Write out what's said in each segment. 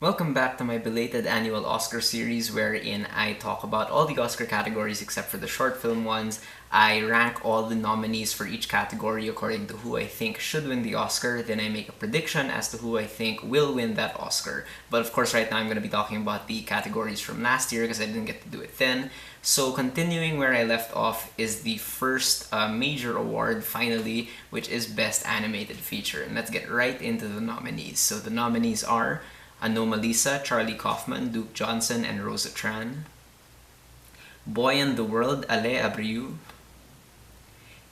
Welcome back to my belated annual Oscar series wherein I talk about all the Oscar categories except for the short film ones. I rank all the nominees for each category according to who I think should win the Oscar, then I make a prediction as to who I think will win that Oscar. But of course right now I'm going to be talking about the categories from last year because I didn't get to do it then. So continuing where I left off is the first major award finally, which is Best Animated Feature. And let's get right into the nominees. So the nominees are Anomalisa, Charlie Kaufman, Duke Johnson, and Rosa Tran. Boy and the World, Ale Abreu.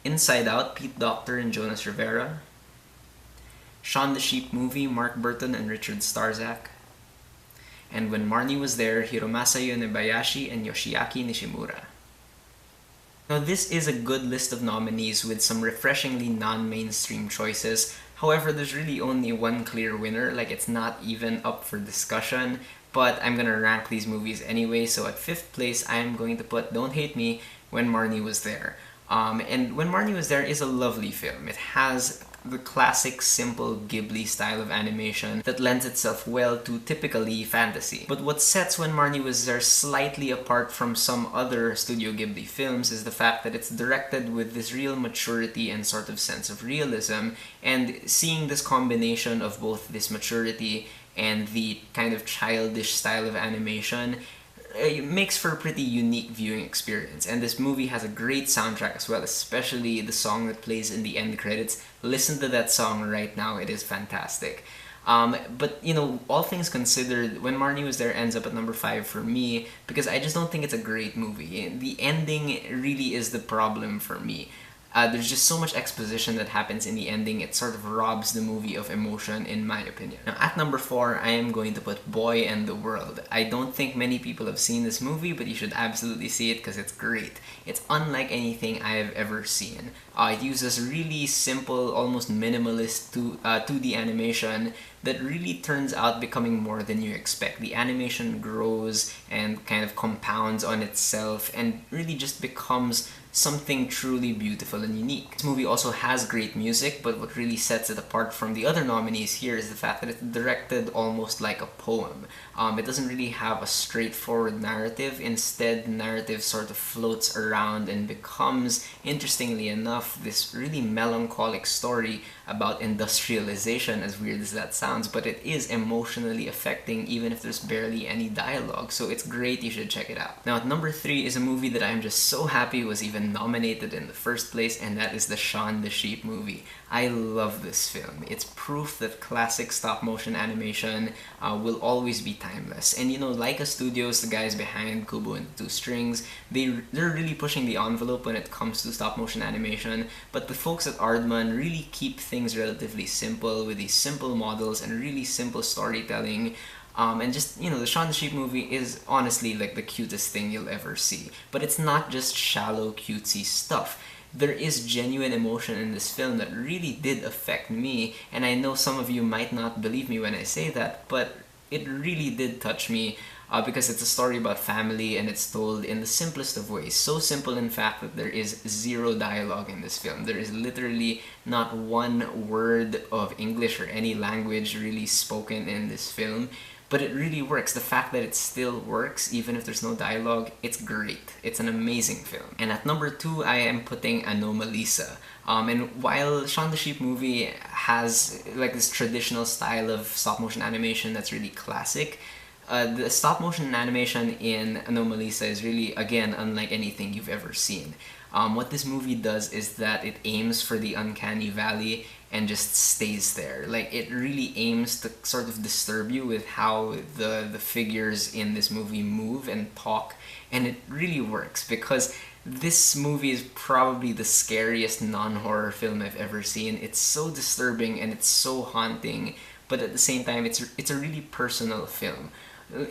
Inside Out, Pete Docter and Jonas Rivera. Shaun the Sheep Movie, Mark Burton and Richard Starzak. And When Marnie Was There, Hiromasa Yonebayashi and Yoshiaki Nishimura. Now this is a good list of nominees with some refreshingly non-mainstream choices. However, there's really only one clear winner, like it's not even up for discussion, but I'm gonna rank these movies anyway. So at 5th place, I am going to put Don't Hate Me, When Marnie Was There. And When Marnie Was There is a lovely film. It has the classic simple Ghibli style of animation that lends itself well to typically fantasy. But what sets When Marnie Was There slightly apart from some other Studio Ghibli films is the fact that it's directed with this real maturity and sort of sense of realism, and seeing this combination of both this maturity and the kind of childish style of animation it makes for a pretty unique viewing experience. And this movie has a great soundtrack as well, especially the song that plays in the end credits. Listen to that song right now, it is fantastic. But you know, all things considered, When Marnie Was There ends up at number 5 for me because I just don't think it's a great movie. The ending really is the problem for me. There's just so much exposition that happens in the ending, it sort of robs the movie of emotion in my opinion. Now at number 4, I am going to put Boy and the World. I don't think many people have seen this movie, but you should absolutely see it because it's great. It's unlike anything I have ever seen. It uses really simple, almost minimalist 2D animation that really turns out becoming more than you expect. The animation grows and kind of compounds on itself and really just becomes something truly beautiful and unique. This movie also has great music, but what really sets it apart from the other nominees here is the fact that it's directed almost like a poem. It doesn't really have a straightforward narrative. Instead, the narrative sort of floats around and becomes, interestingly enough, this really melancholic story about industrialization, as weird as that sounds, but it is emotionally affecting even if there's barely any dialogue, so it's great, you should check it out. Now at number 3 is a movie that I'm just so happy was even nominated in the first place, and that is the Shaun the Sheep movie. I love this film. It's proof that classic stop-motion animation will always be timeless. And you know, Laika Studios, the guys behind Kubo and the Two Strings, they're really pushing the envelope when it comes to stop-motion animation, but the folks at Aardman really keep things relatively simple with these simple models and really simple storytelling. And just, you know, the Shaun the Sheep movie is honestly like the cutest thing you'll ever see. But it's not just shallow, cutesy stuff. There is genuine emotion in this film that really did affect me, and I know some of you might not believe me when I say that, but it really did touch me because it's a story about family and it's told in the simplest of ways. So simple, in fact, that there is zero dialogue in this film. There is literally not one word of English or any language really spoken in this film. But it really works. The fact that it still works, even if there's no dialogue, it's great. It's an amazing film. And at number 2, I am putting Anomalisa. And while Shaun the Sheep movie has like this traditional style of stop-motion animation that's really classic, the stop-motion animation in Anomalisa is really, again, unlike anything you've ever seen. What this movie does is that it aims for the uncanny valley and just stays there. Like, it really aims to sort of disturb you with how the figures in this movie move and talk, and it really works because this movie is probably the scariest non-horror film I've ever seen. It's so disturbing and it's so haunting, but at the same time it's a really personal film.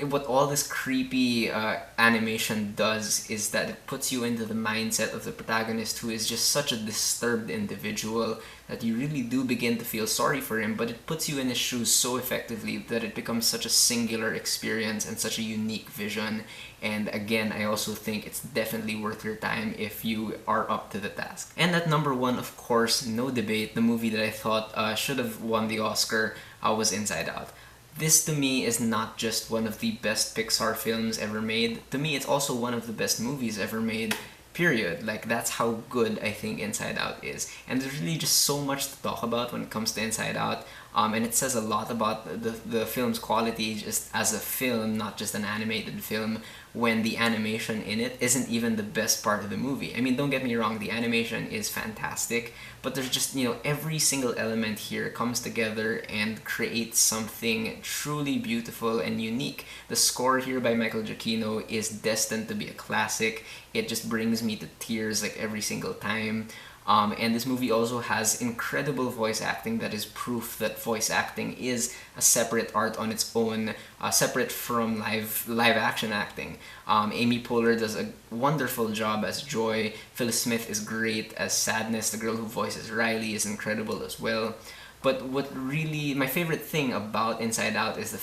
What all this creepy animation does is that it puts you into the mindset of the protagonist, who is just such a disturbed individual that you really do begin to feel sorry for him, but it puts you in his shoes so effectively that it becomes such a singular experience and such a unique vision. And again, I also think it's definitely worth your time if you are up to the task. And at number 1, of course, no debate, the movie that I thought should have won the Oscar was Inside Out. this to me is not just one of the best Pixar films ever made. To me, it's also one of the best movies ever made. Period. Like, that's how good I think Inside Out is. And there's really just so much to talk about when it comes to Inside Out. And it says a lot about the film's quality just as a film, not just an animated film, when the animation in it isn't even the best part of the movie. I mean, don't get me wrong, the animation is fantastic, but there's just, every single element here comes together and creates something truly beautiful and unique. The score here by Michael Giacchino is destined to be a classic. It just brings me to tears like every single time. And this movie also has incredible voice acting that is proof that voice acting is a separate art on its own, separate from live action acting. Amy Poehler does a wonderful job as Joy. Phil Smith is great as Sadness. The girl who voices Riley is incredible as well. But what really, my favorite thing about Inside Out is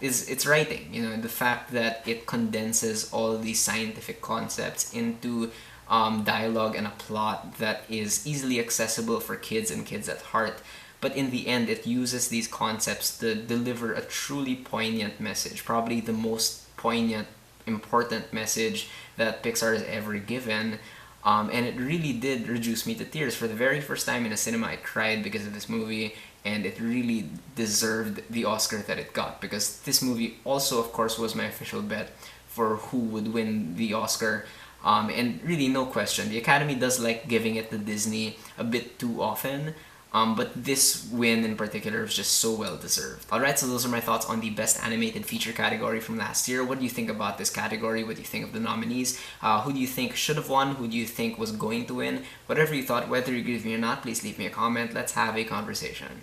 its writing. The fact that it condenses all these scientific concepts into dialogue and a plot that is easily accessible for kids and kids at heart. But in the end, it uses these concepts to deliver a truly poignant message, probably the most poignant, important message that Pixar has ever given. And it really did reduce me to tears. For the very first time in a cinema, I cried because of this movie, and it really deserved the Oscar that it got, because this movie also, of course, was my official bet for who would win the Oscar. And really, no question, the Academy does like giving it to Disney a bit too often, but this win in particular was just so well deserved. Alright, so those are my thoughts on the Best Animated Feature category from last year. What do you think about this category? What do you think of the nominees? Who do you think should have won? Who do you think was going to win? Whatever you thought, whether you agree with me or not, please leave me a comment. Let's have a conversation.